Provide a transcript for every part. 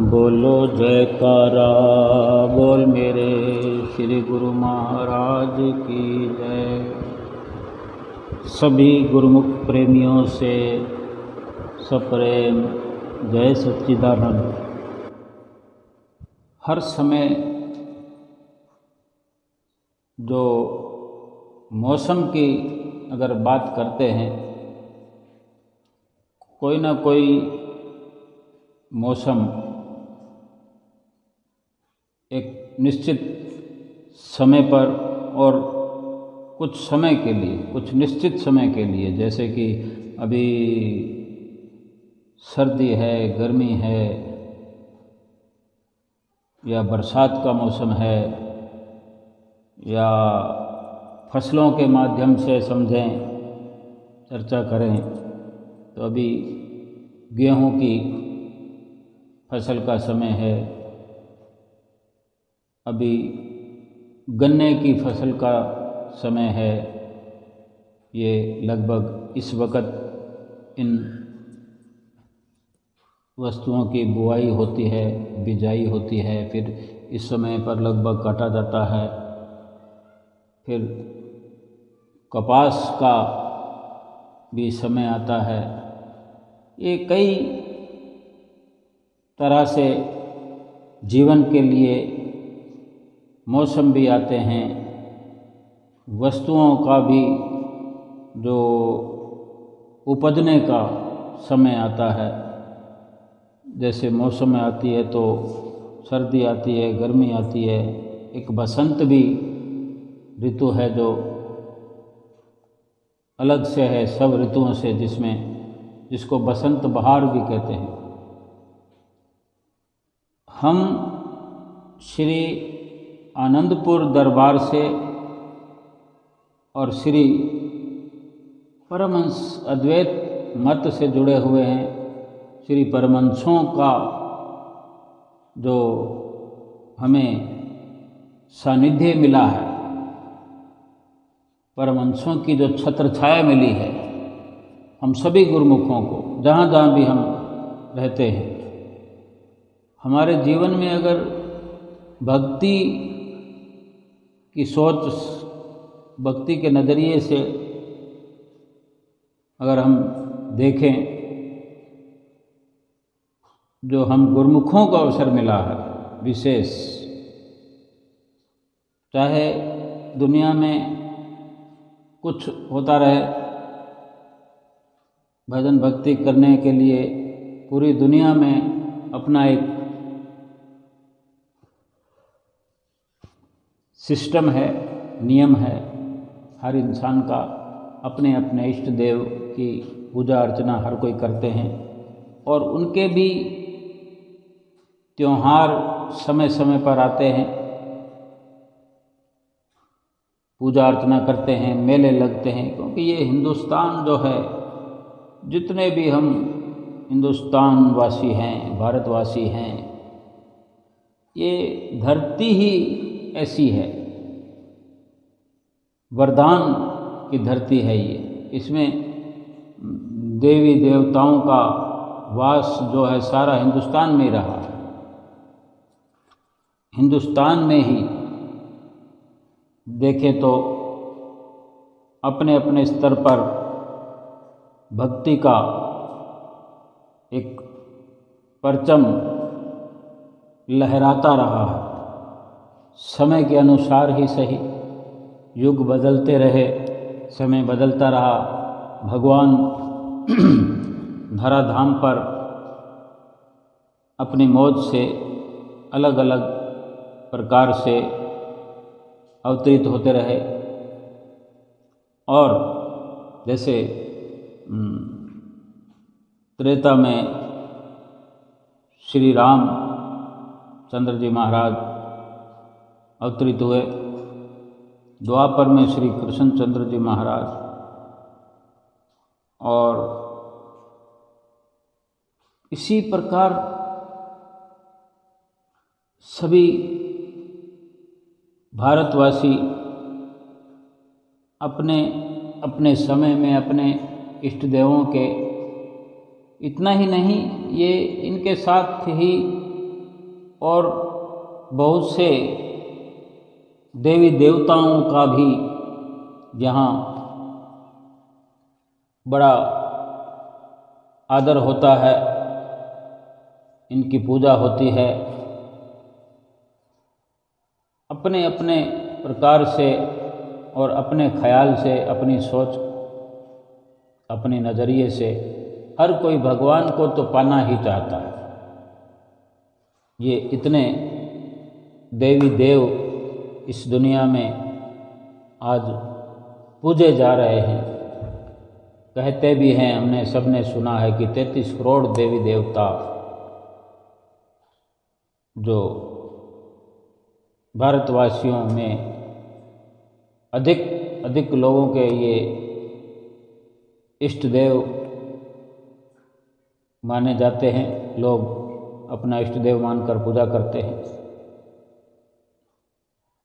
बोलो जयकारा बोल मेरे श्री गुरु महाराज की जय। सभी गुरुमुख प्रेमियों से सप्रेम जय सच्चिदानंद। हर समय जो मौसम की अगर बात करते हैं, कोई ना कोई मौसम एक निश्चित समय पर और कुछ समय के लिए, कुछ निश्चित समय के लिए, जैसे कि अभी सर्दी है, गर्मी है या बरसात का मौसम है या फसलों के माध्यम से समझें, चर्चा करें तो अभी गेहूं की फसल का समय है, अभी गन्ने की फसल का समय है। ये लगभग इस वक्त इन वस्तुओं की बुआई होती है, बिजाई होती है, फिर इस समय पर लगभग काटा जाता है। फिर कपास का भी समय आता है। ये कई तरह से जीवन के लिए मौसम भी आते हैं, वस्तुओं का भी जो उपजने का समय आता है। जैसे मौसम में आती है तो सर्दी आती है, गर्मी आती है, एक बसंत भी ऋतु है जो अलग से है सब ऋतुओं से, जिसको बसंत बहार भी कहते हैं। हम श्री आनंदपुर दरबार से और श्री परमहंस अद्वैत मत से जुड़े हुए हैं। श्री परमहंसों का जो हमें सानिध्य मिला है, परमहंसों की जो छत्र छाया मिली है, हम सभी गुरुमुखों को जहाँ जहाँ भी हम रहते हैं, हमारे जीवन में अगर भक्ति की सोच, भक्ति के नज़रिए से अगर हम देखें, जो हम गुरुमुखों का अवसर मिला है विशेष, चाहे दुनिया में कुछ होता रहे, भजन भक्ति करने के लिए पूरी दुनिया में अपना एक सिस्टम है, नियम है। हर इंसान का अपने अपने इष्ट देव की पूजा अर्चना हर कोई करते हैं और उनके भी त्योहार समय समय पर आते हैं, पूजा अर्चना करते हैं, मेले लगते हैं। क्योंकि ये हिंदुस्तान जो है, जितने भी हम हिंदुस्तान वासी हैं, भारतवासी हैं, ये धरती ही ऐसी है, वरदान की धरती है ये। इसमें देवी देवताओं का वास जो है सारा हिंदुस्तान में रहा है। हिंदुस्तान में ही देखें तो अपने अपने स्तर पर भक्ति का एक परचम लहराता रहा है। समय के अनुसार ही सही, युग बदलते रहे, समय बदलता रहा, भगवान धराधाम पर अपनी मौज से अलग अलग प्रकार से अवतरित होते रहे। और जैसे त्रेता में श्री राम चंद्र जी महाराज अवतरित हुए, द्वापर में श्री कृष्णचंद्र जी महाराज, और इसी प्रकार सभी भारतवासी अपने अपने समय में अपने इष्ट देवों के, इतना ही नहीं, ये इनके साथ ही और बहुत से देवी देवताओं का भी यहाँ बड़ा आदर होता है, इनकी पूजा होती है। अपने अपने प्रकार से और अपने ख्याल से, अपनी सोच, अपने नज़रिए से हर कोई भगवान को तो पाना ही चाहता है। ये इतने देवी देव इस दुनिया में आज पूजे जा रहे हैं। कहते भी हैं, हमने सबने सुना है कि 33 करोड़ देवी देवता जो भारतवासियों में अधिक लोगों के ये इष्ट देव माने जाते हैं। लोग अपना इष्ट देव मानकर पूजा करते हैं,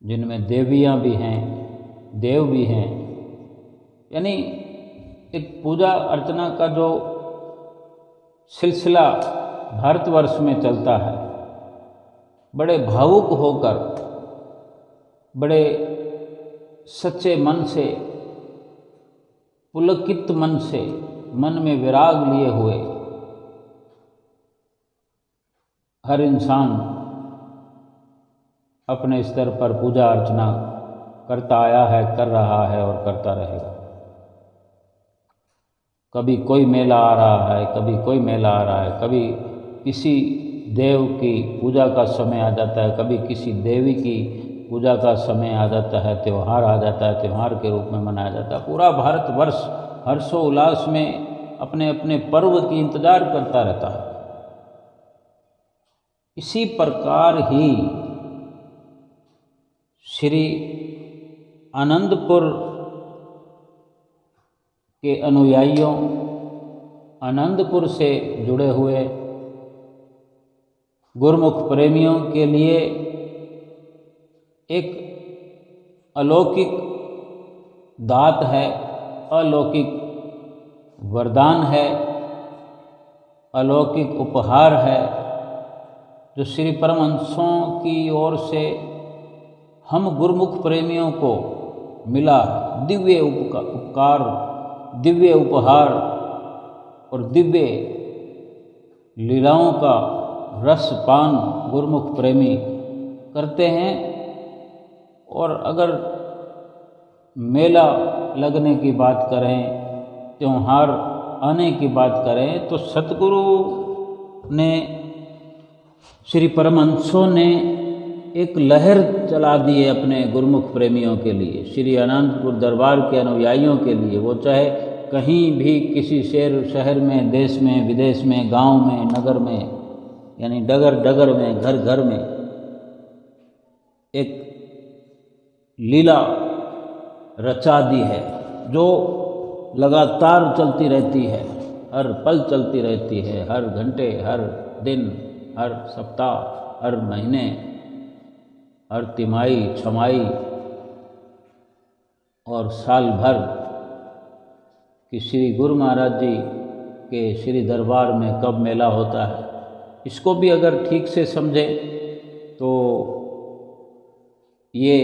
जिनमें देवियाँ भी हैं, देव भी हैं। यानी एक पूजा अर्चना का जो सिलसिला भारतवर्ष में चलता है, बड़े भावुक होकर, बड़े सच्चे मन से, पुलकित मन से, मन में विराग लिए हुए हर इंसान अपने स्तर पर पूजा अर्चना करता आया है, कर रहा है और करता रहेगा। कभी कोई मेला आ रहा है, कभी कोई मेला आ रहा है, कभी किसी देव की पूजा का समय आ जाता है, कभी किसी देवी की पूजा का समय आ जाता है, त्यौहार आ जाता है, त्यौहार के रूप में मनाया जाता है। पूरा भारतवर्ष हर्षोल्लास में अपने अपने पर्व की इंतजार करता रहता है। इसी प्रकार ही श्री आनंदपुर के अनुयायियों, आनंदपुर से जुड़े हुए गुरुमुख प्रेमियों के लिए एक अलौकिक दात है, अलौकिक वरदान है, अलौकिक उपहार है, जो श्री परमहंसों की ओर से हम गुरुमुख प्रेमियों को मिला। दिव्य उपकार, दिव्य उपहार और दिव्य लीलाओं का रसपान गुरुमुख प्रेमी करते हैं। और अगर मेला लगने की बात करें, त्योहार आने की बात करें, तो सतगुरु ने, श्री परमहंसों ने एक लहर चला दी है अपने गुरुमुख प्रेमियों के लिए, श्री आनंदपुर दरबार के अनुयायियों के लिए। वो चाहे कहीं भी, किसी शहर में, देश में, विदेश में, गांव में, नगर में, यानी डगर डगर में, घर घर में एक लीला रचा दी है, जो लगातार चलती रहती है, हर पल चलती रहती है, हर घंटे, हर दिन, हर सप्ताह, हर महीने, हर तिमाही, छमाही और साल भर कि श्री गुरु महाराज जी के श्री दरबार में कब मेला होता है। इसको भी अगर ठीक से समझे तो ये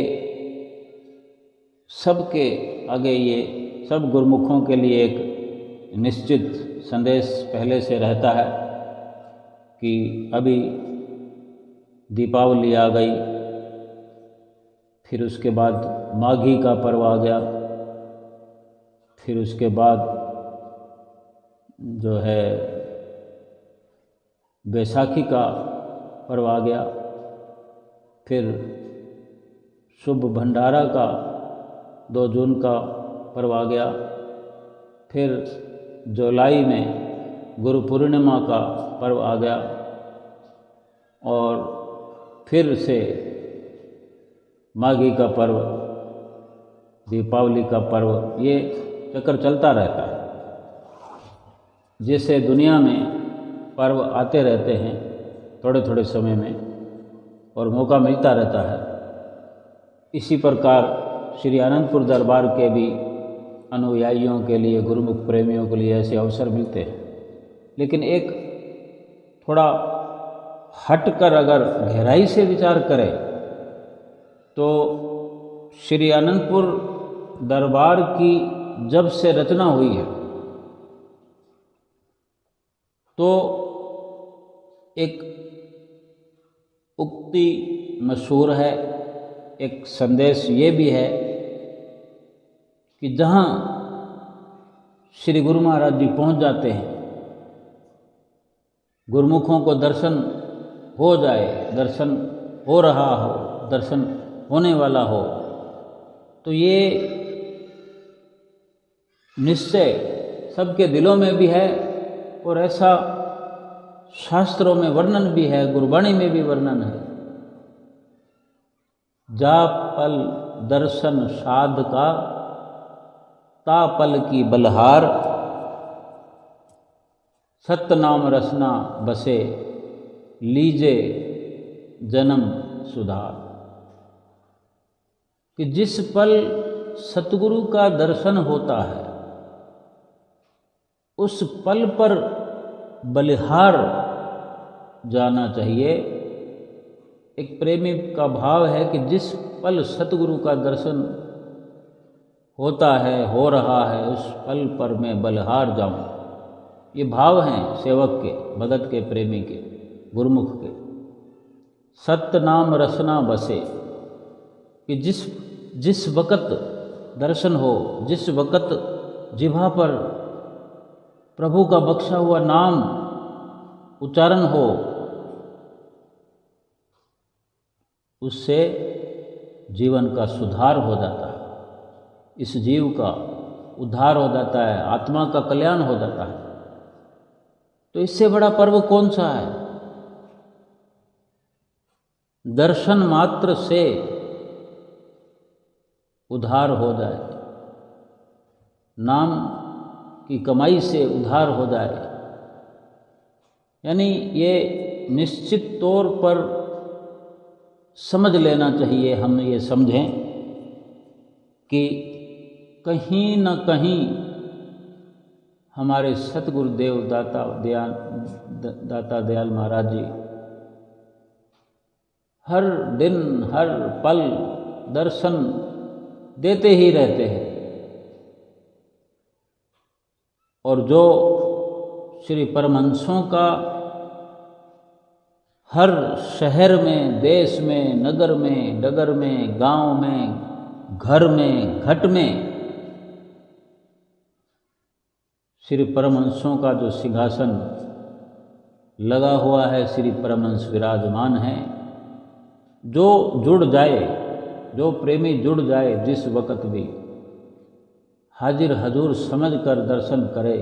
सबके आगे, ये सब गुरुमुखों के लिए एक निश्चित संदेश पहले से रहता है कि अभी दीपावली आ गई, फिर उसके बाद माघी का पर्व आ गया, फिर उसके बाद जो है बैसाखी का पर्व आ गया, फिर शुभ भंडारा का 2 जून का पर्व आ गया, फिर जुलाई में गुरु पूर्णिमा का पर्व आ गया, और फिर से माघी का पर्व, दीपावली का पर्व, ये चक्कर चलता रहता है। जैसे दुनिया में पर्व आते रहते हैं थोड़े थोड़े समय में और मौका मिलता रहता है, इसी प्रकार श्री आनंदपुर दरबार के भी अनुयायियों के लिए, गुरुमुख प्रेमियों के लिए ऐसे अवसर मिलते हैं। लेकिन एक थोड़ा हटकर अगर गहराई से विचार करें तो श्री आनंदपुर दरबार की जब से रचना हुई है तो एक उक्ति मशहूर है, एक संदेश ये भी है कि जहाँ श्री गुरु महाराज जी पहुँच जाते हैं, गुरुमुखों को दर्शन हो जाए, दर्शन हो रहा हो, दर्शन होने वाला हो, तो ये निश्चय सबके दिलों में भी है और ऐसा शास्त्रों में वर्णन भी है, गुरबाणी में भी वर्णन है। जा पल दर्शन साध का ता पल की बलहार, सतनाम रसना बसे लीजे जन्म सुधार। कि जिस पल सतगुरु का दर्शन होता है उस पल पर बलिहार जाना चाहिए। एक प्रेमी का भाव है कि जिस पल सतगुरु का दर्शन होता है, हो रहा है, उस पल पर मैं बलिहार जाऊं। ये भाव हैं सेवक के, भगत के, प्रेमी के, गुरुमुख के। सत्य नाम रसना बसे, कि जिस वक़्त दर्शन हो, जिस वक़्त जिह्वा पर प्रभु का बख्शा हुआ नाम उच्चारण हो, उससे जीवन का सुधार हो जाता है, इस जीव का उद्धार हो जाता है, आत्मा का कल्याण हो जाता है। तो इससे बड़ा पर्व कौन सा है? दर्शन मात्र से उद्धार हो जाए, नाम की कमाई से उद्धार हो जाए। यानी ये निश्चित तौर पर समझ लेना चाहिए, हम ये समझें कि कहीं न कहीं हमारे सतगुरुदेव दाता दयाल महाराज जी हर दिन हर पल दर्शन देते ही रहते हैं। और जो श्री परमहंसों का हर शहर में, देश में, नगर में, डगर में, गांव में, घर में, घट में श्री परमहंसों का जो सिंहासन लगा हुआ है, श्री परमहंस विराजमान है। जो जुड़ जाए, जो प्रेमी जुड़ जाए, जिस वक़्त भी हाजिर हजूर समझकर दर्शन करे,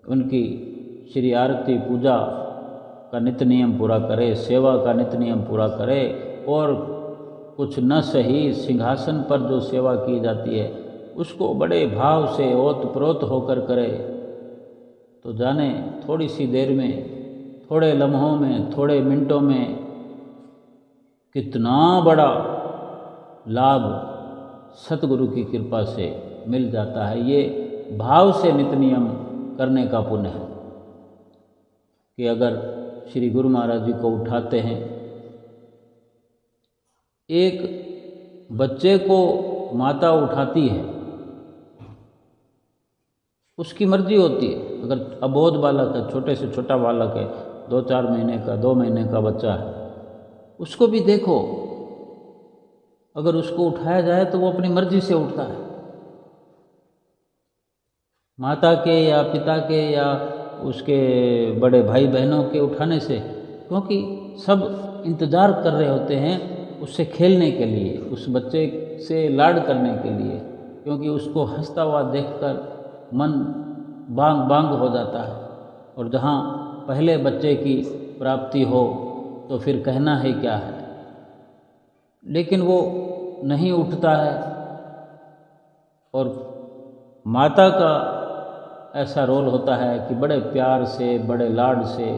उनकी श्री आरती पूजा का नित्य नियम पूरा करे, सेवा का नित्य नियम पूरा करे, और कुछ न सही सिंहासन पर जो सेवा की जाती है उसको बड़े भाव से ओतप्रोत होकर करे, तो जाने थोड़ी सी देर में, थोड़े लम्हों में, थोड़े मिनटों में कितना बड़ा लाभ सतगुरु की कृपा से मिल जाता है। ये भाव से नित्य नियम करने का पुण्य है कि अगर श्री गुरु महाराज जी को उठाते हैं, एक बच्चे को माता उठाती है, उसकी मर्जी होती है। अगर अबोध बालक है, छोटे से छोटा बालक है, 2-4 महीने का, 2 महीने का बच्चा है, उसको भी देखो, अगर उसको उठाया जाए तो वो अपनी मर्जी से उठता है। माता के या पिता के या उसके बड़े भाई बहनों के उठाने से, क्योंकि सब इंतज़ार कर रहे होते हैं उससे खेलने के लिए, उस बच्चे से लाड करने के लिए, क्योंकि उसको हंसता हुआ देखकर मन बांग बांग हो जाता है। और जहाँ पहले बच्चे की प्राप्ति हो तो फिर कहना है क्या है। लेकिन वो नहीं उठता है, और माता का ऐसा रोल होता है कि बड़े प्यार से, बड़े लाड से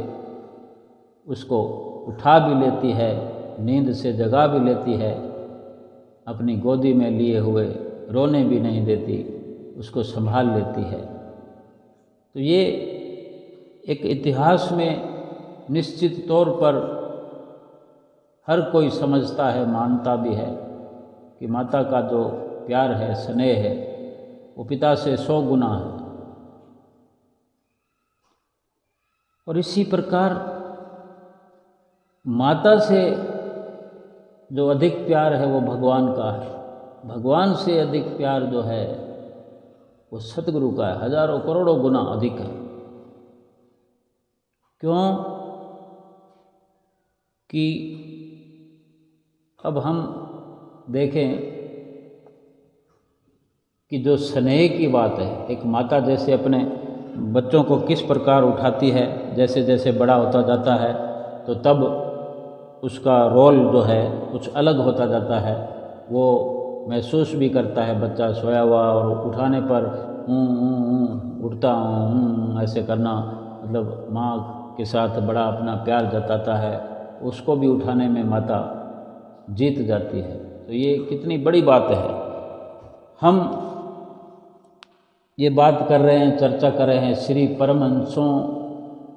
उसको उठा भी लेती है, नींद से जगा भी लेती है, अपनी गोदी में लिए हुए रोने भी नहीं देती, उसको संभाल लेती है। तो ये एक इतिहास में निश्चित तौर पर हर कोई समझता है, मानता भी है कि माता का जो प्यार है, स्नेह है, वो पिता से 100 गुना है। और इसी प्रकार माता से जो अधिक प्यार है वो भगवान का है। भगवान से अधिक प्यार जो है वो सतगुरु का है, हजारों करोड़ों गुना अधिक है। क्यों कि अब हम देखें कि जो स्नेह की बात है, एक माता जैसे अपने बच्चों को किस प्रकार उठाती है, जैसे जैसे बड़ा होता जाता है तो तब उसका रोल जो है कुछ अलग होता जाता है। वो महसूस भी करता है, बच्चा सोया हुआ और उठाने पर उठता ऐसे करना, मतलब माँ के साथ बड़ा अपना प्यार जताता है, उसको भी उठाने में माता जीत जाती है। तो ये कितनी बड़ी बात है। हम ये बात कर रहे हैं, चर्चा कर रहे हैं श्री परमहंसों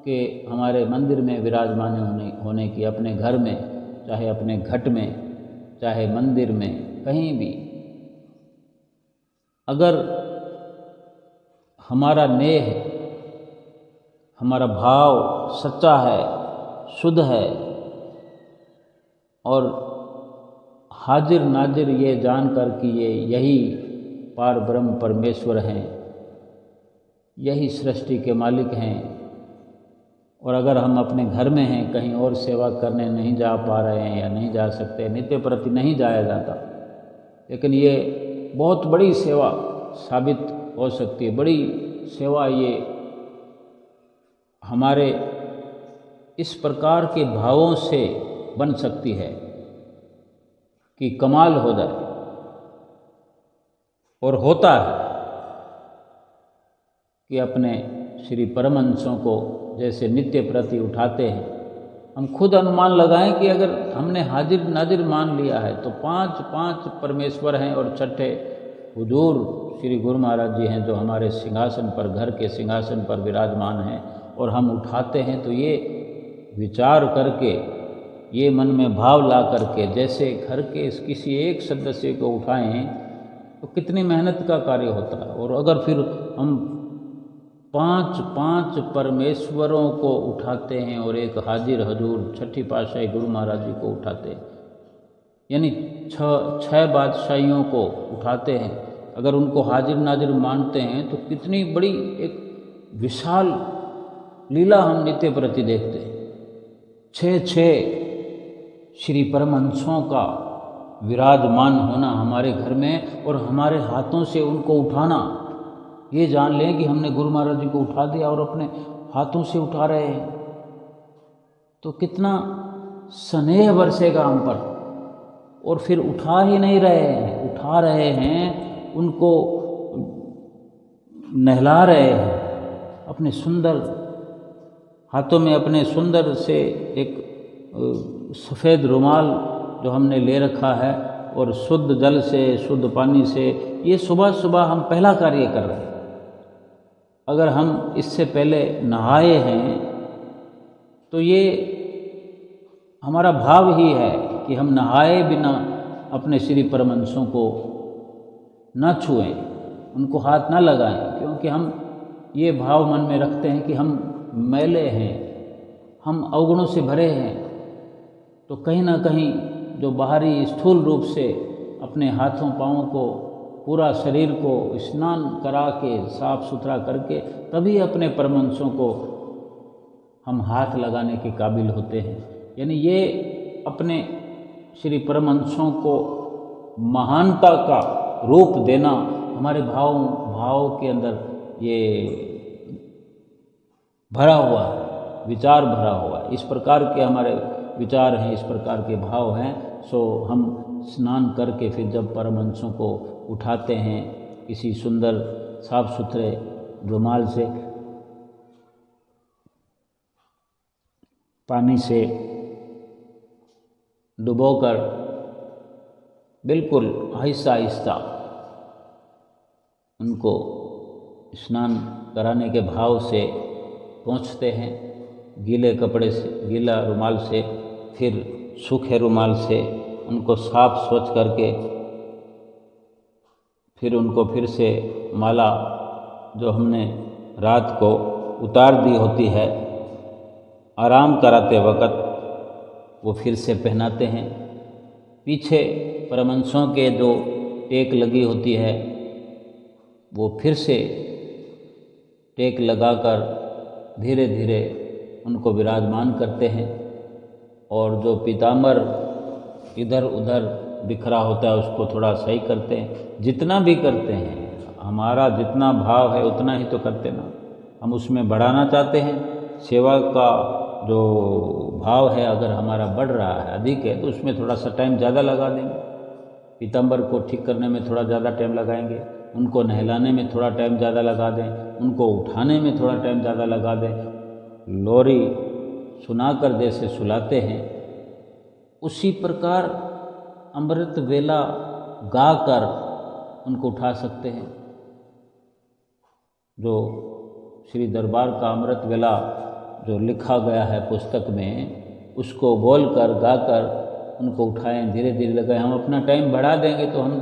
के हमारे मंदिर में विराजमान होने की, अपने घर में, चाहे अपने घट में, चाहे मंदिर में, कहीं भी अगर हमारा नेह, हमारा भाव सच्चा है, शुद्ध है और हाजिर नाजिर ये जानकर कि ये यही पार ब्रह्म परमेश्वर हैं, यही सृष्टि के मालिक हैं, और अगर हम अपने घर में हैं, कहीं और सेवा करने नहीं जा पा रहे हैं या नहीं जा सकते, नित्य प्रति नहीं जाया जाता, लेकिन ये बहुत बड़ी सेवा साबित हो सकती है। बड़ी सेवा ये हमारे इस प्रकार के भावों से बन सकती है कि कमाल हो जाए, और होता है कि अपने श्री परमहंसों को जैसे नित्य प्रति उठाते हैं। हम खुद अनुमान लगाएं कि अगर हमने हाजिर नाजिर मान लिया है तो 5 परमेश्वर हैं और छठे हुजूर श्री गुरु महाराज जी हैं जो हमारे सिंहासन पर, घर के सिंहासन पर विराजमान हैं, और हम उठाते हैं। तो ये विचार करके, ये मन में भाव ला करके जैसे घर के किसी एक सदस्य को उठाएं तो कितनी मेहनत का कार्य होता है। और अगर फिर हम 5 परमेश्वरों को उठाते हैं और एक हाजिर हजूर छठी पातशाही गुरु महाराज जी को उठाते हैं, यानी 6 बादशाहियों को उठाते हैं, अगर उनको हाजिर नाजिर मानते हैं तो कितनी बड़ी एक विशाल लीला हम नित्य प्रति देखते हैं। 6 श्री परमहंसों का विराजमान होना हमारे घर में और हमारे हाथों से उनको उठाना, ये जान लें कि हमने गुरु महाराज जी को उठा दिया और अपने हाथों से उठा रहे हैं, तो कितना स्नेह बरसेगा हम पर। और फिर उठा ही नहीं रहे हैं, उठा रहे हैं, उनको नहला रहे हैं अपने सुंदर हाथों में, अपने सुंदर से एक सफ़ेद रुमाल जो हमने ले रखा है, और शुद्ध जल से, शुद्ध पानी से, ये सुबह सुबह हम पहला कार्य कर रहे हैं। अगर हम इससे पहले नहाए हैं तो ये हमारा भाव ही है कि हम नहाए बिना अपने श्री परमहंसों को न छुएं, उनको हाथ न लगाएं, क्योंकि हम ये भाव मन में रखते हैं कि हम मैले हैं, हम अवगुणों से भरे हैं। तो कहीं ना कहीं जो बाहरी स्थूल रूप से अपने हाथों पाँवों को, पूरा शरीर को स्नान करा के, साफ सुथरा करके, तभी अपने परमहंसों को हम हाथ लगाने के काबिल होते हैं। यानी ये अपने श्री परमहंसों को महानता का रूप देना हमारे भाव के अंदर ये भरा हुआ है, विचार भरा हुआ है। इस प्रकार के हमारे विचार हैं, इस प्रकार के भाव हैं। सो हम स्नान करके फिर जब परमहंसों को उठाते हैं किसी सुंदर साफ सुथरे रुमाल से, पानी से डुबोकर बिल्कुल आहिस्ता आहिस्ता उनको स्नान कराने के भाव से पहुँचते हैं। गीले कपड़े से, गीला रुमाल से, फिर सूखे रुमाल से उनको साफ स्वच्छ करके फिर उनको फिर से माला जो हमने रात को उतार दी होती है आराम कराते वक़्त वो फिर से पहनाते हैं। पीछे परमहंसों के जो टेक लगी होती है वो फिर से टेक लगाकर धीरे धीरे उनको विराजमान करते हैं और जो पीताम्बर इधर उधर बिखरा होता है उसको थोड़ा सही करते हैं। जितना भी करते हैं, हमारा जितना भाव है उतना ही तो करते ना, हम उसमें बढ़ाना चाहते हैं। सेवा का जो भाव है अगर हमारा बढ़ रहा है, अधिक है, तो उसमें थोड़ा सा टाइम ज़्यादा लगा देंगे। पीताम्बर को ठीक करने में थोड़ा ज़्यादा टाइम लगाएंगे, उनको नहलाने में थोड़ा टाइम ज़्यादा लगा दें, उनको उठाने में थोड़ा टाइम ज़्यादा लगा दें। लोरी सुनाकर जैसे सुलाते हैं उसी प्रकार अमृत वेला गाकर उनको उठा सकते हैं। जो श्री दरबार का अमृत वेला जो लिखा गया है पुस्तक में, उसको बोलकर गाकर उनको उठाएं, धीरे धीरे लगाएं। हम अपना टाइम बढ़ा देंगे तो हम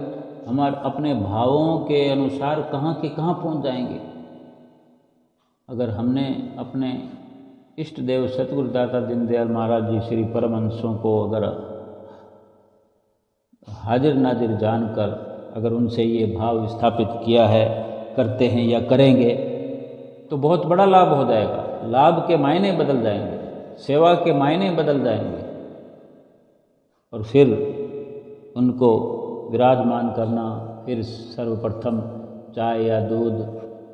हमारे अपने भावों के अनुसार कहाँ के कहाँ पहुँच जाएंगे। अगर हमने अपने इष्ट देव सतगुरु दाता दीनदयाल महाराज जी श्री परमहंसों को अगर हाजिर नाजिर जानकर अगर उनसे ये भाव स्थापित किया है, करते हैं या करेंगे तो बहुत बड़ा लाभ हो जाएगा। लाभ के मायने बदल जाएंगे, सेवा के मायने बदल जाएंगे। और फिर उनको विराजमान करना, फिर सर्वप्रथम चाय या दूध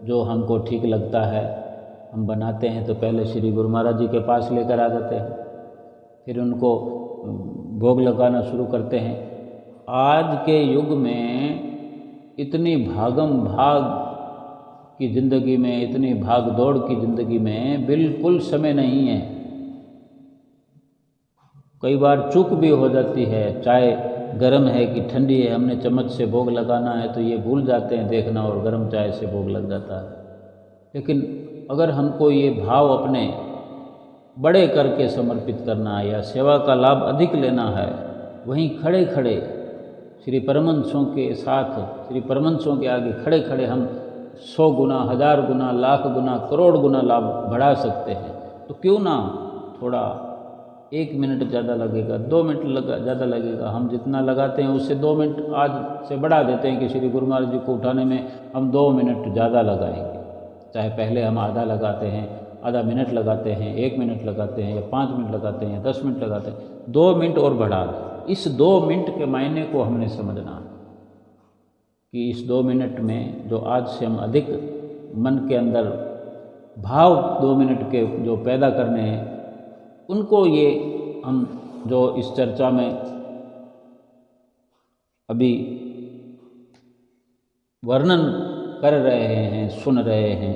जो हमको ठीक लगता है हम बनाते हैं तो पहले श्री गुरु महाराज जी के पास लेकर आ जाते हैं, फिर उनको भोग लगाना शुरू करते हैं। आज के युग में इतनी भागम भाग की ज़िंदगी में, इतनी भाग दौड़ की ज़िंदगी में बिल्कुल समय नहीं है। कई बार चूक भी हो जाती है, चाय गर्म है कि ठंडी है, हमने चम्मच से भोग लगाना है तो ये भूल जाते हैं देखना और गर्म चाय से भोग लग जाता है। लेकिन अगर हमको ये भाव अपने बड़े करके समर्पित करना है या सेवा का लाभ अधिक लेना है, वहीं खड़े खड़े श्री परमहंसों के साथ, श्री परमहंसों के आगे खड़े खड़े हम 100 गुना, 1000 गुना, लाख गुना, करोड़ गुना लाभ बढ़ा सकते हैं। तो क्यों ना थोड़ा 1 मिनट ज़्यादा लगेगा, 2 मिनट ज़्यादा लगेगा, हम जितना लगाते हैं उससे 2 मिनट आज से बढ़ा देते हैं कि श्री गुरु महाराज जी को उठाने में हम 2 मिनट ज़्यादा लगाएंगे। चाहे पहले हम आधा लगाते हैं, आधा मिनट लगाते हैं, 1 मिनट लगाते हैं या 5 मिनट लगाते हैं या 10 मिनट लगाते हैं, 2 मिनट और बढ़ा दें। इस 2 मिनट के मायने को हमने समझना कि इस 2 मिनट में जो आज से हम अधिक मन के अंदर भाव 2 मिनट के जो पैदा करने हैं, उनको ये हम जो इस चर्चा में अभी वर्णन कर रहे हैं, सुन रहे हैं,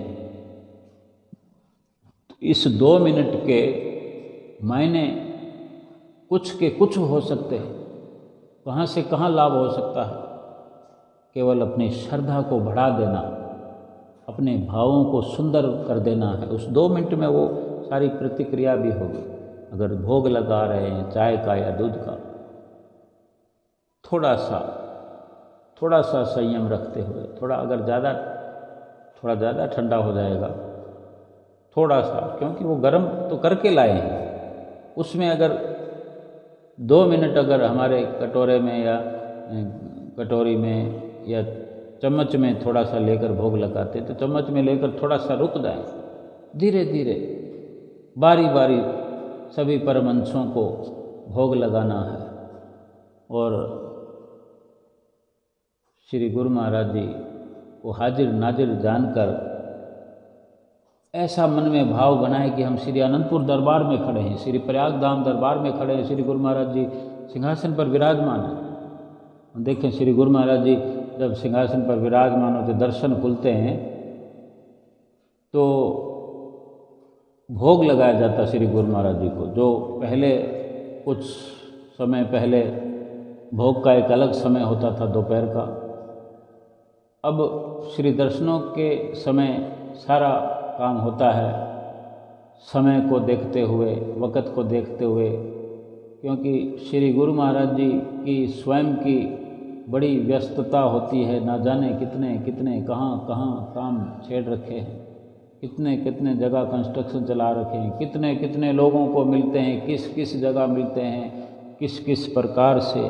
तो इस 2 मिनट के मायने कुछ के कुछ हो सकते हैं। कहाँ से कहाँ लाभ हो सकता है। केवल अपनी श्रद्धा को बढ़ा देना, अपने भावों को सुंदर कर देना है। उस 2 मिनट में वो सारी प्रतिक्रिया भी होगी। अगर भोग लगा रहे हैं चाय का या दूध का, थोड़ा सा संयम रखते हुए, थोड़ा ज़्यादा ठंडा हो जाएगा, थोड़ा सा, क्योंकि वो गर्म तो करके लाए हैं। उसमें अगर 2 मिनट अगर हमारे कटोरे में या कटोरी में या चम्मच में थोड़ा सा लेकर भोग लगाते, तो चम्मच में लेकर थोड़ा सा रुक जाए, धीरे धीरे बारी बारी सभी परमहंसों को भोग लगाना है। और श्री गुरु महाराज जी को हाजिर नाजिर जानकर ऐसा मन में भाव बनाए कि हम श्री अनंतपुर दरबार में खड़े हैं, श्री प्रयाग धाम दरबार में खड़े हैं, श्री गुरु महाराज जी सिंहासन पर विराजमान हैं। देखें, श्री गुरु महाराज जी जब सिंहासन पर विराजमान होते, दर्शन खुलते हैं तो भोग लगाया जाता श्री गुरु महाराज जी को। जो पहले कुछ समय पहले भोग का एक अलग समय होता था दोपहर का, अब श्री दर्शनों के समय सारा काम होता है, समय को देखते हुए, वक़्त को देखते हुए, क्योंकि श्री गुरु महाराज जी की स्वयं की बड़ी व्यस्तता होती है। ना जाने कितने कितने कहाँ कहाँ काम छेड़ रखे हैं, कितने कितने जगह कंस्ट्रक्शन चला रखे हैं, कितने कितने लोगों को मिलते हैं, किस किस जगह मिलते हैं, किस किस प्रकार से,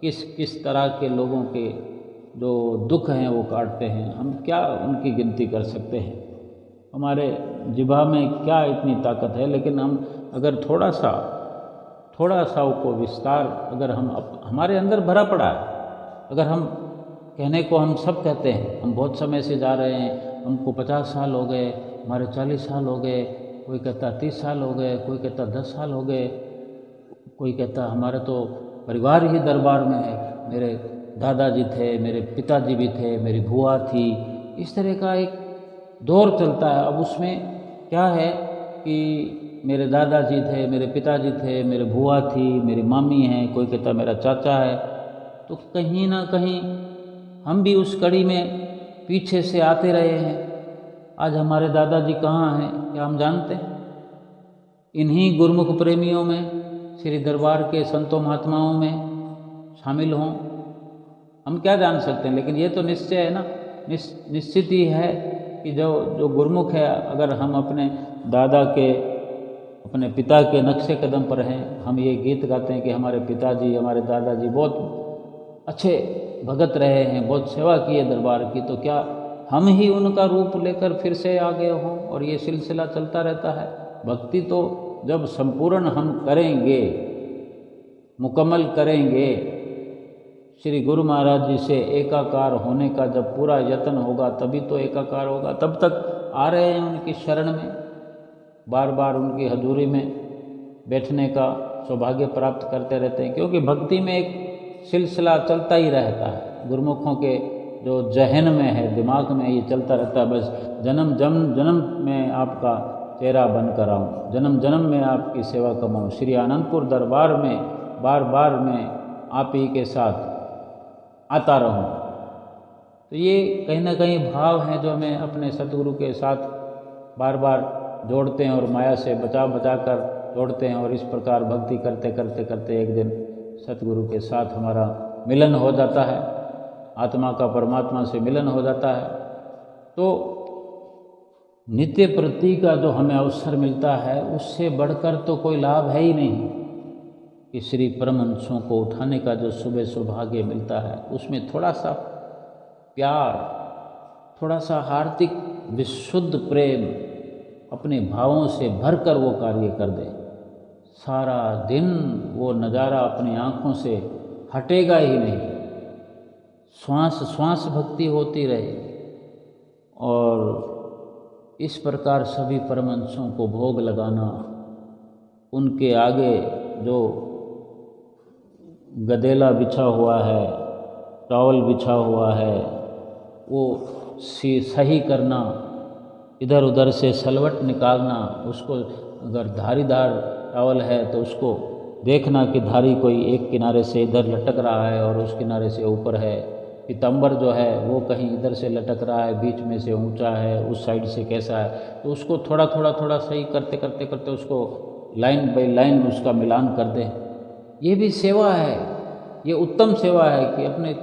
किस किस तरह के लोगों के जो दुख हैं वो काटते हैं। हम क्या उनकी गिनती कर सकते हैं, हमारे जिभा में क्या इतनी ताकत है। लेकिन हम अगर थोड़ा सा उसको विस्तार, अगर हमारे अंदर भरा पड़ा है, अगर हम कहने को हम सब कहते हैं हम बहुत समय से जा रहे हैं, हमको 50 साल हो गए, हमारे 40 साल हो गए, कोई कहता 30 साल हो गए, कोई कहता 10 साल हो गए, कोई कहता हमारे तो परिवार ही दरबार में है, मेरे दादाजी थे, मेरे पिताजी भी थे, मेरी बुआ थी। इस तरह का एक दौर चलता है। अब उसमें क्या है कि मेरे दादाजी थे, मेरे पिताजी थे, मेरे बुआ थी, मेरी मामी है, कोई कहता मेरा चाचा है। तो कहीं ना कहीं हम भी उस कड़ी में पीछे से आते रहे हैं। आज हमारे दादाजी कहाँ हैं क्या हम जानते हैं? इन्हीं गुरुमुख प्रेमियों में, श्री दरबार के संतों महात्माओं में शामिल हों। हम क्या जान सकते हैं, लेकिन ये तो निश्चय है ना, निश्चित ही है कि जो गुरुमुख है, अगर हम अपने दादा के, अपने पिता के नक्शे कदम पर हैं, हम ये गीत गाते हैं कि हमारे पिताजी, हमारे दादाजी बहुत अच्छे भगत रहे हैं, बहुत सेवा की है दरबार की, तो क्या हम ही उनका रूप लेकर फिर से आगे हों? और ये सिलसिला चलता रहता है। भक्ति तो जब संपूर्ण हम करेंगे, मुकम्मल करेंगे, श्री गुरु महाराज जी से एकाकार होने का जब पूरा यत्न होगा, तभी तो एकाकार होगा। तब तक आ रहे हैं उनकी शरण में, बार बार उनकी हजूरी में बैठने का सौभाग्य प्राप्त करते रहते हैं, क्योंकि भक्ति में एक सिलसिला चलता ही रहता है। गुरुमुखों के जो जहन में है, दिमाग में, ये चलता रहता है। बस जन्म जन्म जन्म में आपका चेहरा बनकर आऊँ, जन्म जन्म में आपकी सेवा कमाऊँ, श्री आनंदपुर दरबार में बार बार मैं आप ही के साथ आता रहूँ। तो ये कहीं ना कहीं भाव हैं जो हमें अपने सतगुरु के साथ बार बार जोड़ते हैं और माया से बचा कर जोड़ते हैं। और इस प्रकार भक्ति करते करते करते एक दिन सतगुरु के साथ हमारा मिलन हो जाता है, आत्मा का परमात्मा से मिलन हो जाता है। तो नित्य प्रति का जो हमें अवसर मिलता है, उससे बढ़कर तो कोई लाभ है ही नहीं कि श्री परमहंसों को उठाने का जो सुबह सौभाग्य मिलता है, उसमें थोड़ा सा प्यार, थोड़ा सा हार्दिक विशुद्ध प्रेम अपने भावों से भरकर वो कार्य कर दे, सारा दिन वो नज़ारा अपनी आँखों से हटेगा ही नहीं। श्वास श्वास भक्ति होती रहे। और इस प्रकार सभी परमहंसों को भोग लगाना, उनके आगे जो गदेला बिछा हुआ है, टॉवल बिछा हुआ है, वो सही करना, इधर उधर से सलवट निकालना, उसको अगर धारीदार टॉवल है तो उसको देखना कि धारी कोई एक किनारे से इधर लटक रहा है और उस किनारे से ऊपर है। पीताम्बर जो है वो कहीं इधर से लटक रहा है, बीच में से ऊंचा है, उस साइड से कैसा है, तो उसको थोड़ा थोड़ा सही करते करते करते उसको लाइन बाई लाइन उसका मिलान कर दें। ये भी सेवा है, ये उत्तम सेवा है कि अपने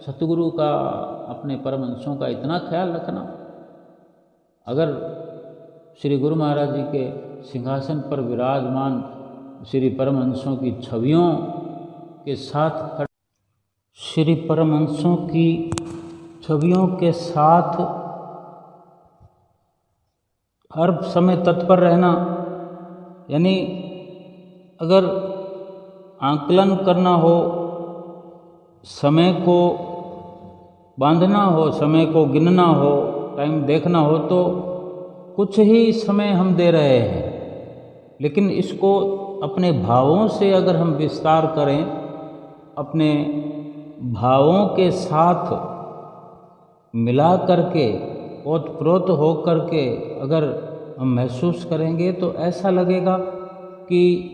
सतगुरु का, अपने परमहंसों का इतना ख्याल रखना। अगर श्री गुरु महाराज जी के सिंहासन पर विराजमान श्री परमहंसों की छवियों के साथ, श्री परमहंसों की छवियों के साथ हर समय तत्पर रहना, यानी अगर आकलन करना हो, समय को बांधना हो, समय को गिनना हो, टाइम देखना हो, तो कुछ ही समय हम दे रहे हैं। लेकिन इसको अपने भावों से अगर हम विस्तार करें, अपने भावों के साथ मिला करके, ओतप्रोत हो करके अगर हम महसूस करेंगे, तो ऐसा लगेगा कि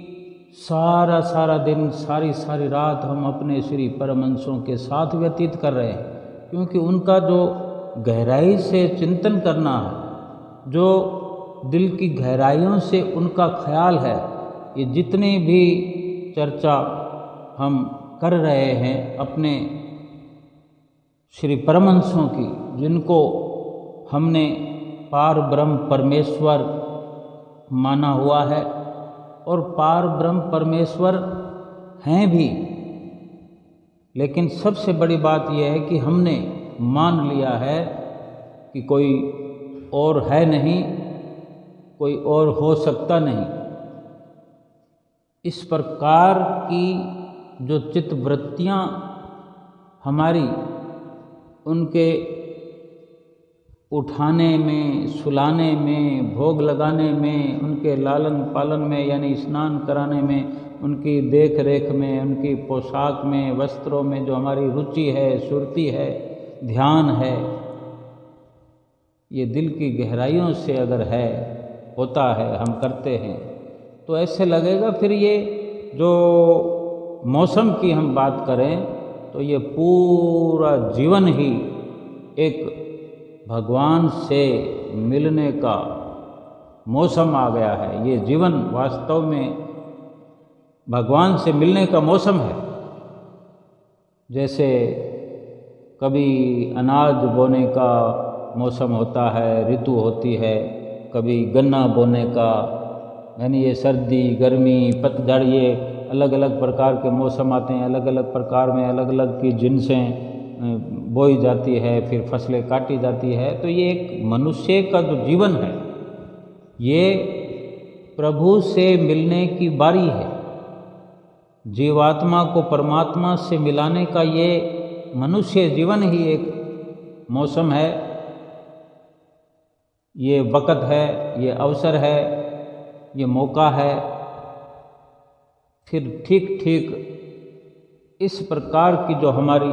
सारा दिन, सारी रात हम अपने श्री परमहंसों के साथ व्यतीत कर रहे हैं। क्योंकि उनका जो गहराई से चिंतन करना है, जो दिल की गहराइयों से उनका ख्याल है। ये जितनी भी चर्चा हम कर रहे हैं अपने श्री परमहंसों की, जिनको हमने पार ब्रह्म परमेश्वर माना हुआ है और पार ब्रह्म परमेश्वर हैं भी, लेकिन सबसे बड़ी बात यह है कि हमने मान लिया है कि कोई और है नहीं, कोई और हो सकता नहीं। इस प्रकार की जो चित्तवृत्तियाँ हमारी उनके उठाने में, सुलाने में, भोग लगाने में, उनके लालन पालन में यानी स्नान कराने में, उनकी देख रेख में, उनकी पोशाक में, वस्त्रों में जो हमारी रुचि है, सुरती है, ध्यान है, ये दिल की गहराइयों से अगर है, होता है, हम करते हैं, तो ऐसे लगेगा फिर ये जो मौसम की हम बात करें तो ये पूरा जीवन ही एक भगवान से मिलने का मौसम आ गया है। ये जीवन वास्तव में भगवान से मिलने का मौसम है। जैसे कभी अनाज बोने का मौसम होता है, ऋतु होती है, कभी गन्ना बोने का, यानी ये सर्दी, गर्मी, पतझड़, ये अलग अलग प्रकार के मौसम आते हैं। अलग अलग प्रकार में अलग अलग की जिनसें बोई जाती है, फिर फसलें काटी जाती है। तो ये एक मनुष्य का जो जीवन है, ये प्रभु से मिलने की बारी है। जीवात्मा को परमात्मा से मिलाने का ये मनुष्य जीवन ही एक मौसम है, ये वक़्त है, ये अवसर है, ये मौका है। फिर ठीक ठीक इस प्रकार की जो हमारी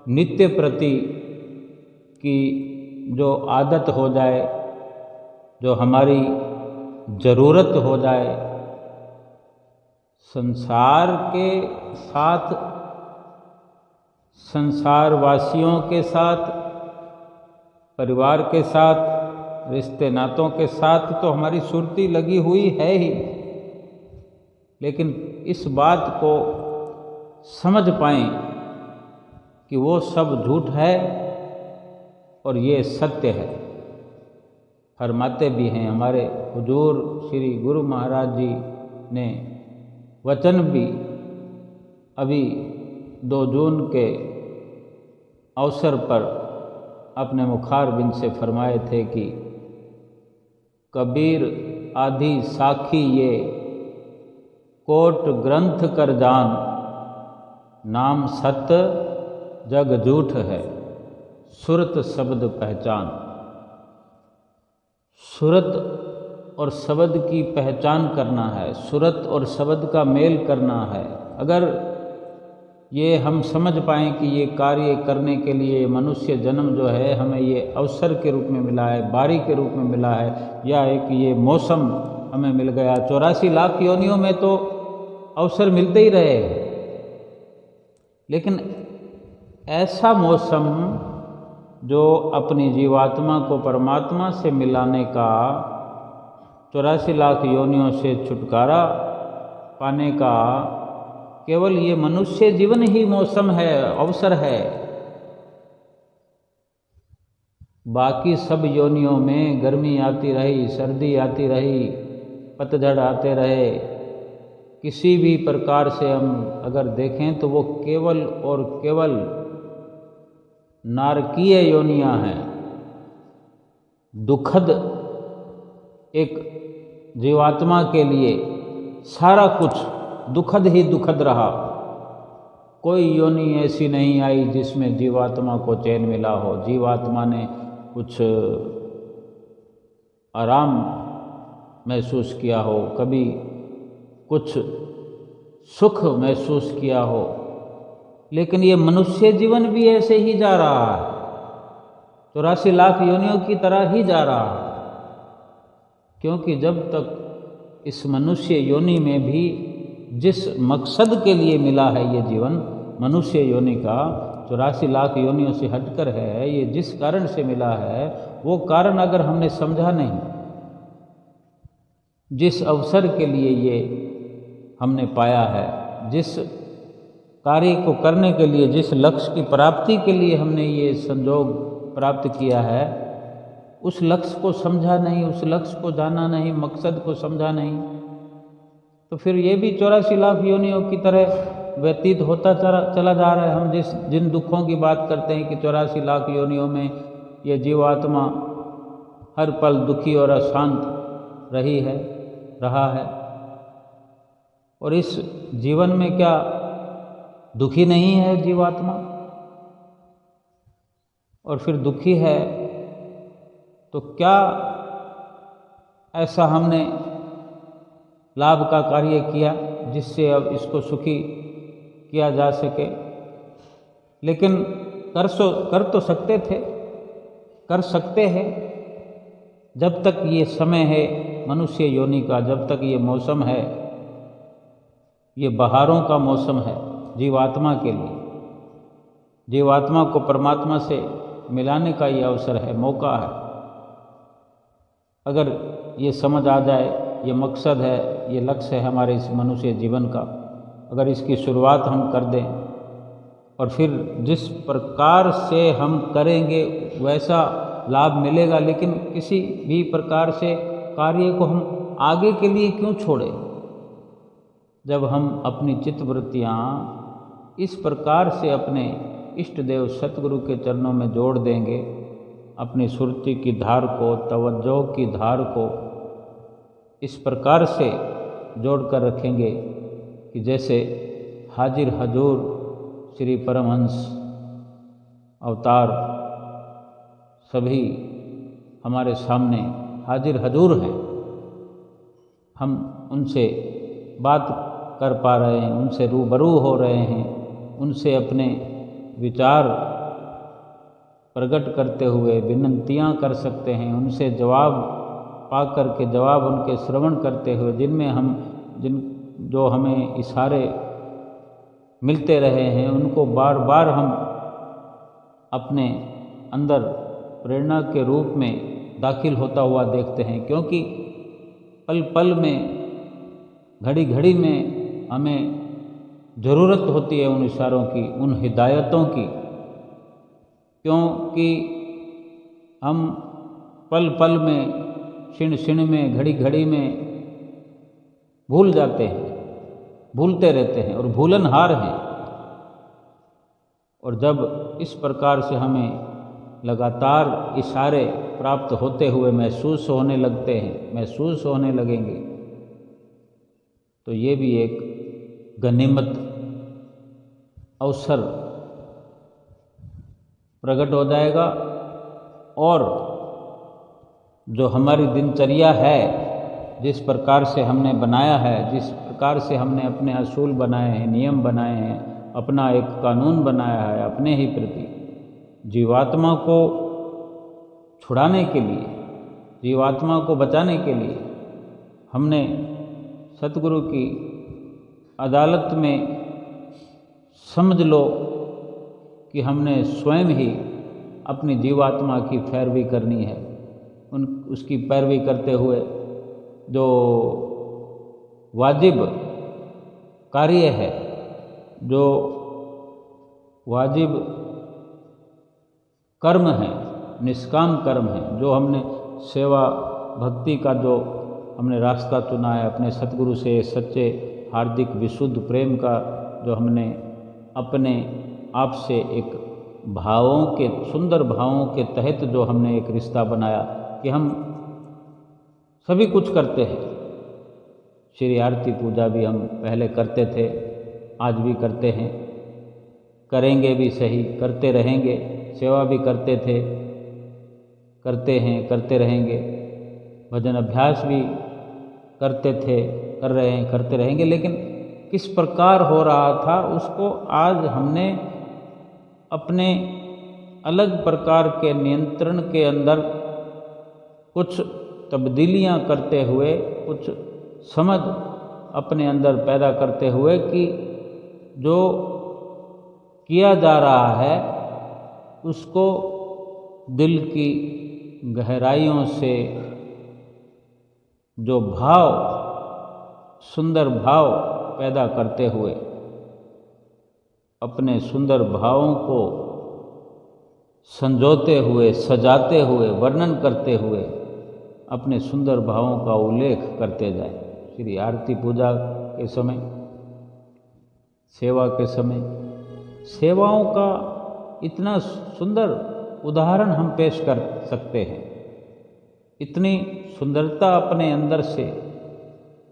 नित्य प्रति की जो आदत हो जाए, जो हमारी ज़रूरत हो जाए, संसार के साथ, संसार वासियों के साथ, परिवार के साथ, रिश्ते नातों के साथ तो हमारी सुरती लगी हुई है ही, लेकिन इस बात को समझ पाएं कि वो सब झूठ है और ये सत्य है। फरमाते भी हैं हमारे हुजूर श्री गुरु महाराज जी ने वचन भी अभी 2 जून के अवसर पर अपने मुखारबिंद से फरमाए थे कि कबीर आदि साखी ये कोट ग्रंथ कर जान, नाम सत्य जग झूठ है, सुरत शब्द पहचान। सुरत और शब्द की पहचान करना है, सुरत और शब्द का मेल करना है। अगर ये हम समझ पाएँ कि ये कार्य करने के लिए मनुष्य जन्म जो है हमें ये अवसर के रूप में मिला है, बारी के रूप में मिला है, या एक ये मौसम हमें मिल गया। 84 लाख योनियों में तो अवसर मिलते ही रहे, लेकिन ऐसा मौसम जो अपनी जीवात्मा को परमात्मा से मिलाने का, 84 लाख योनियों से छुटकारा पाने का, केवल ये मनुष्य जीवन ही मौसम है, अवसर है। बाकी सब योनियों में गर्मी आती रही, सर्दी आती रही, पतझड़ आते रहे, किसी भी प्रकार से हम अगर देखें तो वो केवल और केवल नारकीय योनियां हैं। दुखद, एक जीवात्मा के लिए सारा कुछ दुखद ही दुखद रहा। कोई योनि ऐसी नहीं आई जिसमें जीवात्मा को चैन मिला हो, जीवात्मा ने कुछ आराम महसूस किया हो, कभी कुछ सुख महसूस किया हो। लेकिन ये मनुष्य जीवन भी ऐसे ही जा रहा है, 84 लाख योनियों की तरह ही जा रहा है। क्योंकि जब तक इस मनुष्य योनि में भी जिस मकसद के लिए मिला है ये जीवन, मनुष्य योनि का 84 लाख योनियों से हटकर है, ये जिस कारण से मिला है वो कारण अगर हमने समझा नहीं, जिस अवसर के लिए ये हमने पाया है, जिस कार्य को करने के लिए, जिस लक्ष्य की प्राप्ति के लिए हमने ये संजोग प्राप्त किया है, उस लक्ष्य को समझा नहीं, उस लक्ष्य को जाना नहीं, मकसद को समझा नहीं, तो फिर ये भी 84 लाख योनियों की तरह व्यतीत होता चला जा रहा है। हम जिन दुखों की बात करते हैं कि 84 लाख योनियों में ये जीवात्मा हर पल दुखी और अशांत रहा है, और इस जीवन में क्या दुखी नहीं है जीवात्मा? और फिर दुखी है तो क्या ऐसा हमने लाभ का कार्य किया जिससे अब इसको सुखी किया जा सके? लेकिन कर तो सकते थे, कर सकते हैं जब तक ये समय है मनुष्य योनि का, जब तक ये मौसम है, ये बहारों का मौसम है जीवात्मा के लिए। जीवात्मा को परमात्मा से मिलाने का ये अवसर है, मौका है। अगर ये समझ आ जाए, ये मकसद है, ये लक्ष्य है हमारे इस मनुष्य जीवन का, अगर इसकी शुरुआत हम कर दें और फिर जिस प्रकार से हम करेंगे वैसा लाभ मिलेगा। लेकिन किसी भी प्रकार से कार्य को हम आगे के लिए क्यों छोड़ें? जब हम अपनी चित्तवृत्तियाँ इस प्रकार से अपने इष्ट देव सतगुरु के चरणों में जोड़ देंगे, अपनी सुरती की धार को, तवज्जो की धार को इस प्रकार से जोड़ कर रखेंगे कि जैसे हाजिर हजूर श्री परमहंस अवतार सभी हमारे सामने हाजिर हजूर हैं, हम उनसे बात कर पा रहे हैं, उनसे रूबरू हो रहे हैं, उनसे अपने विचार प्रकट करते हुए विनंतियां कर सकते हैं, उनसे जवाब पा कर के जवाब उनके श्रवण करते हुए जो हमें इशारे मिलते रहे हैं उनको बार बार हम अपने अंदर प्रेरणा के रूप में दाखिल होता हुआ देखते हैं। क्योंकि पल पल में, घड़ी घड़ी में हमें ज़रूरत होती है उन इशारों की, उन हिदायतों की, क्योंकि हम पल पल में, क्षण क्षण में, घड़ी घड़ी में भूल जाते हैं, भूलते रहते हैं और भूलनहार हैं। और जब इस प्रकार से हमें लगातार इशारे प्राप्त होते हुए महसूस होने लगेंगे, तो ये भी एक गनीमत अवसर प्रकट हो जाएगा। और जो हमारी दिनचर्या है, जिस प्रकार से हमने बनाया है, जिस प्रकार से हमने अपने असूल बनाए हैं, नियम बनाए हैं, अपना एक कानून बनाया है अपने ही प्रति, जीवात्मा को छुड़ाने के लिए, जीवात्मा को बचाने के लिए हमने सतगुरु की अदालत में समझ लो कि हमने स्वयं ही अपनी जीवात्मा की पैरवी करनी है। उसकी पैरवी करते हुए जो वाजिब कार्य है, जो वाजिब कर्म है, निष्काम कर्म है, जो हमने सेवा भक्ति का जो हमने रास्ता चुना है, अपने सतगुरु से सच्चे हार्दिक विशुद्ध प्रेम का जो हमने अपने आप से एक भावों के, सुंदर भावों के तहत जो हमने एक रिश्ता बनाया कि हम सभी कुछ करते हैं। श्री आरती पूजा भी हम पहले करते थे, आज भी करते हैं, करेंगे भी सही, करते रहेंगे। सेवा भी करते थे, करते हैं, करते रहेंगे। भजन अभ्यास भी करते थे, कर रहे हैं, करते रहेंगे। लेकिन किस प्रकार हो रहा था उसको आज हमने अपने अलग प्रकार के नियंत्रण के अंदर कुछ तब्दीलियां करते हुए, कुछ समझ अपने अंदर पैदा करते हुए कि जो किया जा रहा है उसको दिल की गहराइयों से जो भाव, सुंदर भाव पैदा करते हुए, अपने सुंदर भावों को संजोते हुए, सजाते हुए, वर्णन करते हुए अपने सुंदर भावों का उल्लेख करते जाए। श्री आरती पूजा के समय, सेवा के समय, सेवाओं का इतना सुंदर उदाहरण हम पेश कर सकते हैं, इतनी सुंदरता अपने अंदर से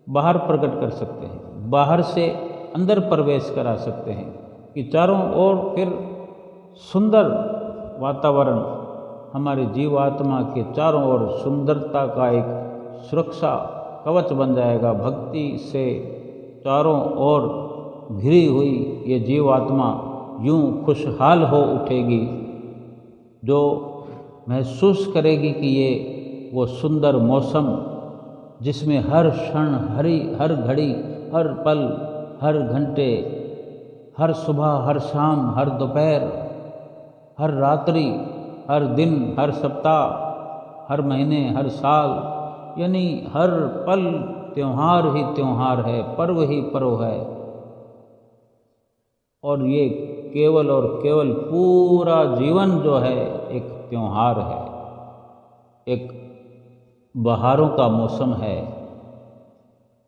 बाहर प्रकट कर सकते हैं, बाहर से अंदर प्रवेश करा सकते हैं कि चारों ओर फिर सुंदर वातावरण हमारे जीवात्मा के चारों ओर सुंदरता का एक सुरक्षा कवच बन जाएगा। भक्ति से चारों ओर घिरी हुई ये जीवात्मा यूं खुशहाल हो उठेगी, जो महसूस करेगी कि ये वो सुंदर मौसम जिसमें हर क्षण, हर घड़ी, हर पल, हर घंटे, हर सुबह, हर शाम, हर दोपहर, हर रात्रि, हर दिन, हर सप्ताह, हर महीने, हर साल, यानी हर पल त्योहार ही त्योहार है, पर्व ही पर्व है। और ये केवल और केवल पूरा जीवन जो है एक त्योहार है, एक बहारों का मौसम है,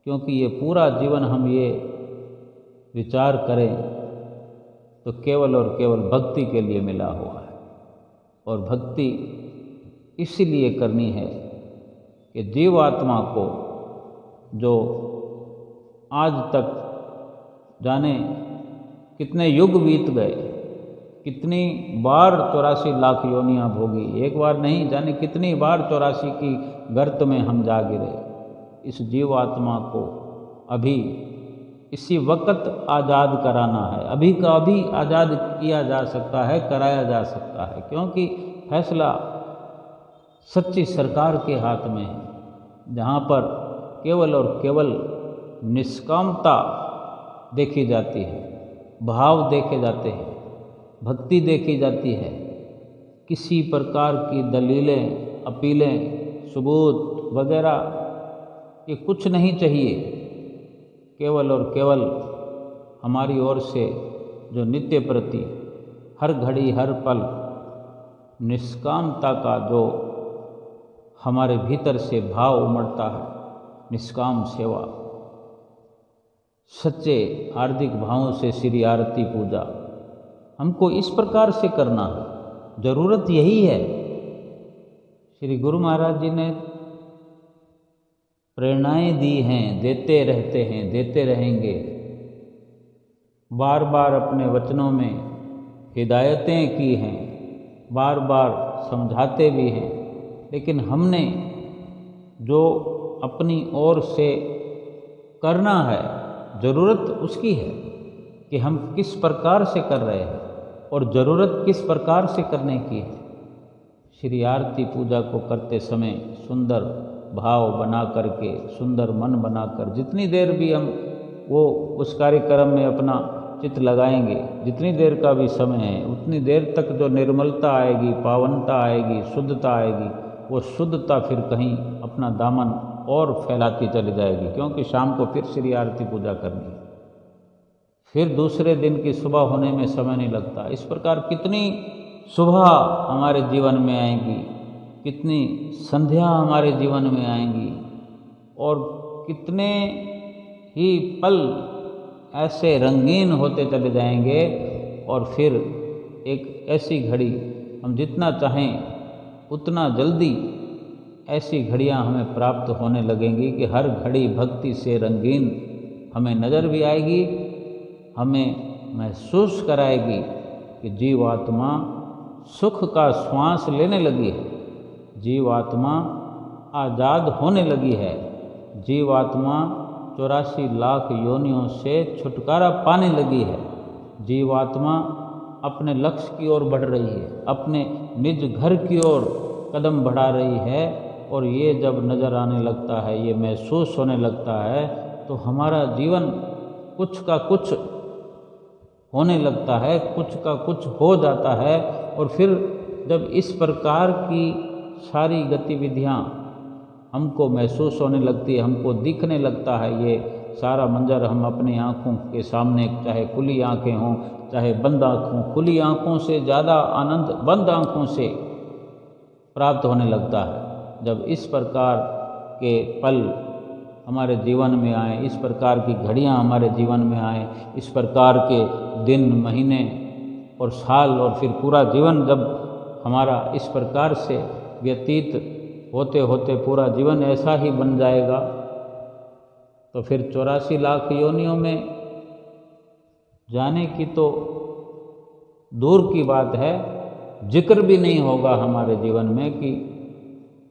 क्योंकि ये पूरा जीवन हम ये विचार करें तो केवल और केवल भक्ति के लिए मिला हुआ है। और भक्ति इसलिए करनी है कि जीवात्मा को, जो आज तक जाने कितने युग बीत गए, कितनी बार 84 लाख योनियां भोगी, एक बार नहीं जाने कितनी बार 84 की गर्त में हम जा गिरे, इस जीवात्मा को अभी इसी वक्त आज़ाद कराना है। अभी का अभी आज़ाद किया जा सकता है, कराया जा सकता है, क्योंकि फैसला सच्ची सरकार के हाथ में है, जहाँ पर केवल और केवल निष्कामता देखी जाती है, भाव देखे जाते हैं, भक्ति देखी जाती है। किसी प्रकार की दलीलें, अपीलें, सबूत वगैरह ये कुछ नहीं चाहिए। केवल और केवल हमारी ओर से जो नित्य प्रति हर घड़ी, हर पल निष्कामता का जो हमारे भीतर से भाव उमड़ता है, निष्काम सेवा, सच्चे हार्दिक भावों से श्री आरती पूजा हमको इस प्रकार से करना है। ज़रूरत यही है। श्री गुरु महाराज जी ने प्रेरणाएं दी हैं, देते रहते हैं, देते रहेंगे, बार बार अपने वचनों में हिदायतें की हैं, बार बार समझाते भी हैं, लेकिन हमने जो अपनी ओर से करना है, ज़रूरत उसकी है कि हम किस प्रकार से कर रहे हैं और ज़रूरत किस प्रकार से करने की है। श्री आरती पूजा को करते समय सुंदर भाव बना करके, सुंदर मन बनाकर, जितनी देर भी हम वो उस कार्यक्रम में अपना चित्त लगाएंगे, जितनी देर का भी समय है, उतनी देर तक जो निर्मलता आएगी, पावनता आएगी, शुद्धता आएगी, वो शुद्धता फिर कहीं अपना दामन और फैलाती चली जाएगी, क्योंकि शाम को फिर श्री आरती पूजा करनी है, फिर दूसरे दिन की सुबह होने में समय नहीं लगता। इस प्रकार कितनी सुबह हमारे जीवन में आएंगी, कितनी संध्या हमारे जीवन में आएंगी, और कितने ही पल ऐसे रंगीन होते चले जाएंगे, और फिर एक ऐसी घड़ी हम जितना चाहें उतना जल्दी ऐसी घड़ियां हमें प्राप्त होने लगेंगी कि हर घड़ी भक्ति से रंगीन हमें नज़र भी आएगी, हमें महसूस कराएगी कि जीवात्मा सुख का श्वास लेने लगी है, जीवात्मा आज़ाद होने लगी है, जीवात्मा 84 लाख योनियों से छुटकारा पाने लगी है, जीवात्मा अपने लक्ष्य की ओर बढ़ रही है, अपने निज घर की ओर कदम बढ़ा रही है। और ये जब नज़र आने लगता है, ये महसूस होने लगता है, तो हमारा जीवन कुछ का कुछ होने लगता है, कुछ का कुछ हो जाता है। और फिर जब इस प्रकार की सारी गतिविधियाँ हमको महसूस होने लगती है, हमको दिखने लगता है ये सारा मंजर। हम अपनी आँखों के सामने, चाहे खुली आँखें हों चाहे बंद आँखों, खुली आँखों से ज़्यादा आनंद बंद आँखों से प्राप्त होने लगता है। जब इस प्रकार के पल हमारे जीवन में आए, इस प्रकार की घड़ियाँ हमारे जीवन में आए, इस प्रकार के दिन, महीने और साल और फिर पूरा जीवन जब हमारा इस प्रकार से व्यतीत होते होते पूरा जीवन ऐसा ही बन जाएगा, तो फिर 84 लाख योनियों में जाने की तो दूर की बात है, जिक्र भी नहीं होगा हमारे जीवन में कि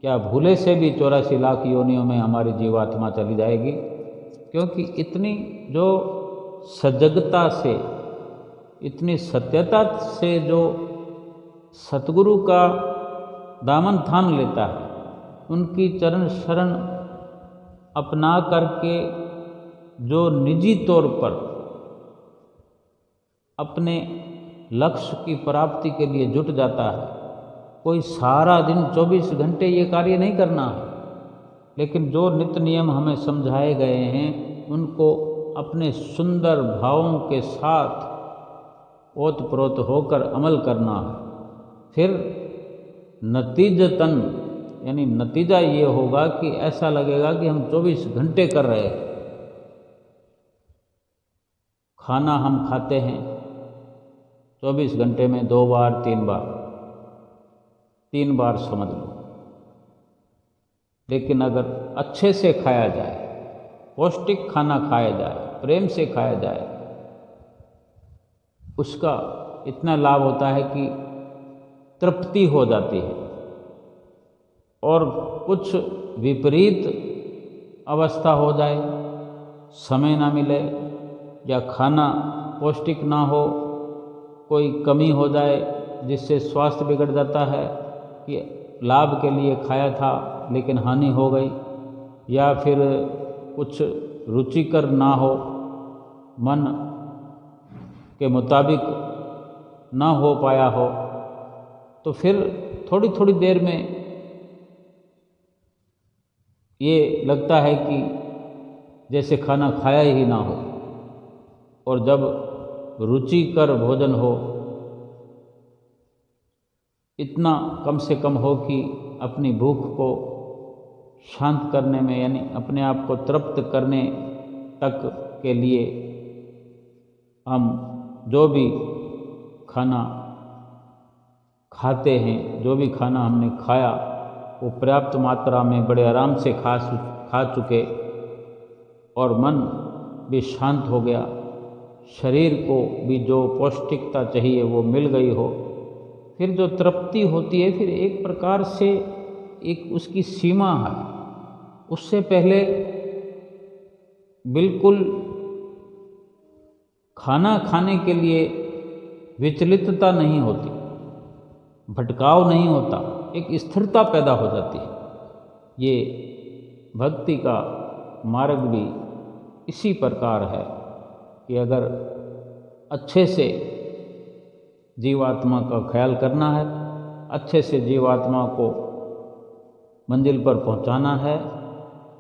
क्या भूले से भी 84 लाख योनियों में हमारी जीवात्मा चली जाएगी। क्योंकि इतनी जो सजगता से, इतनी सत्यता से जो सतगुरु का दामन थाम लेता है, उनकी चरण शरण अपना करके जो निजी तौर पर अपने लक्ष्य की प्राप्ति के लिए जुट जाता है, कोई सारा दिन 24 घंटे ये कार्य नहीं करना है, लेकिन जो नित्य नियम हमें समझाए गए हैं उनको अपने सुंदर भावों के साथ ओतप्रोत होकर अमल करना है। फिर नतीजतन यानी नतीजा ये होगा कि ऐसा लगेगा कि हम 24 घंटे कर रहे हैं। खाना हम खाते हैं 24 घंटे में 2 बार 3 बार, 3 बार समझ लो, लेकिन अगर अच्छे से खाया जाए, पौष्टिक खाना खाया जाए, प्रेम से खाया जाए, उसका इतना लाभ होता है कि तृप्ति हो जाती है। और कुछ विपरीत अवस्था हो जाए, समय ना मिले या खाना पौष्टिक ना हो, कोई कमी हो जाए जिससे स्वास्थ्य बिगड़ जाता है कि लाभ के लिए खाया था लेकिन हानि हो गई, या फिर कुछ रुचिकर ना हो, मन के मुताबिक ना हो पाया हो, तो फिर थोड़ी थोड़ी देर में ये लगता है कि जैसे खाना खाया ही ना हो। और जब रुचिकर भोजन हो, इतना कम से कम हो कि अपनी भूख को शांत करने में यानी अपने आप को तृप्त करने तक के लिए हम जो भी खाना खाते हैं, जो भी खाना हमने खाया वो पर्याप्त मात्रा में बड़े आराम से खा चुके और मन भी शांत हो गया, शरीर को भी जो पौष्टिकता चाहिए वो मिल गई हो, फिर जो तृप्ति होती है, फिर एक प्रकार से एक उसकी सीमा है। उससे पहले बिल्कुल खाना खाने के लिए विचलितता नहीं होती, भटकाव नहीं होता, एक स्थिरता पैदा हो जाती है। ये भक्ति का मार्ग भी इसी प्रकार है कि अगर अच्छे से जीवात्मा का ख्याल करना है, अच्छे से जीवात्मा को मंजिल पर पहुंचाना है,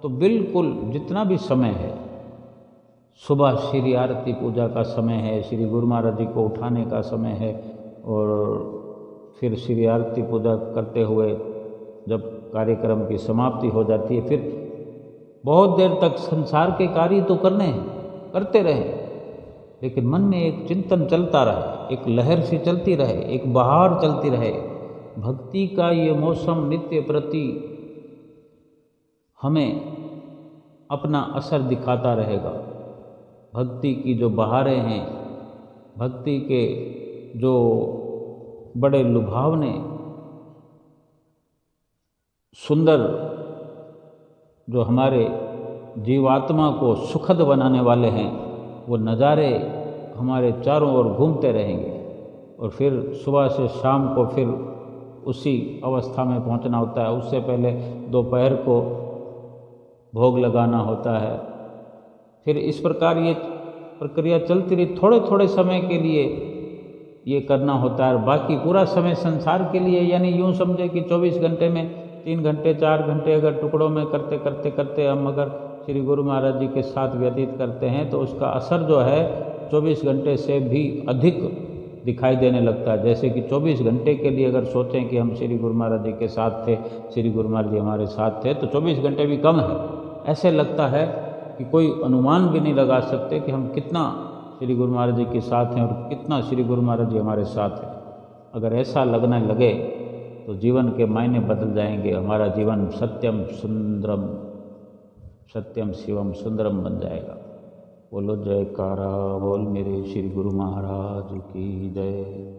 तो बिल्कुल जितना भी समय है, सुबह श्री आरती पूजा का समय है, श्री गुरु महाराज जी को उठाने का समय है, और फिर श्री आरती पूजा करते हुए जब कार्यक्रम की समाप्ति हो जाती है, फिर बहुत देर तक संसार के कार्य तो करने हैं, करते रहे, लेकिन मन में एक चिंतन चलता रहे, एक लहर सी चलती रहे, एक बहार चलती रहे। भक्ति का ये मौसम नित्य प्रति हमें अपना असर दिखाता रहेगा। भक्ति की जो बहारें हैं, भक्ति के जो बड़े लुभावने सुंदर जो हमारे जीवात्मा को सुखद बनाने वाले हैं, वो नज़ारे हमारे चारों ओर घूमते रहेंगे। और फिर सुबह से शाम को फिर उसी अवस्था में पहुंचना होता है। उससे पहले दोपहर को भोग लगाना होता है। फिर इस प्रकार ये प्रक्रिया चलती रही, थोड़े थोड़े समय के लिए ये करना होता है, और बाकी पूरा समय संसार के लिए, यानी यूँ समझे कि 24 घंटे में 3 घंटे 4 घंटे अगर टुकड़ों में करते करते करते हम अगर श्री गुरु महाराज जी के साथ व्यतीत करते हैं तो उसका असर जो है 24 घंटे से भी अधिक दिखाई देने लगता है। जैसे कि 24 घंटे के लिए अगर सोचें कि हम श्री गुरु महाराज जी के साथ थे, श्री गुरु महाराज जी हमारे साथ थे, तो 24 घंटे भी कम है। ऐसे लगता है कि कोई अनुमान भी नहीं लगा सकते कि हम कितना श्री गुरु महाराज जी के साथ हैं और कितना श्री गुरु महाराज जी हमारे साथ हैं। अगर ऐसा लगने लगे तो जीवन के मायने बदल जाएंगे। हमारा जीवन सत्यम सुंदरम, सत्यम शिवम सुंदरम बन जाएगा। बोलो जयकारा बोल मेरे श्री गुरु महाराज की जय।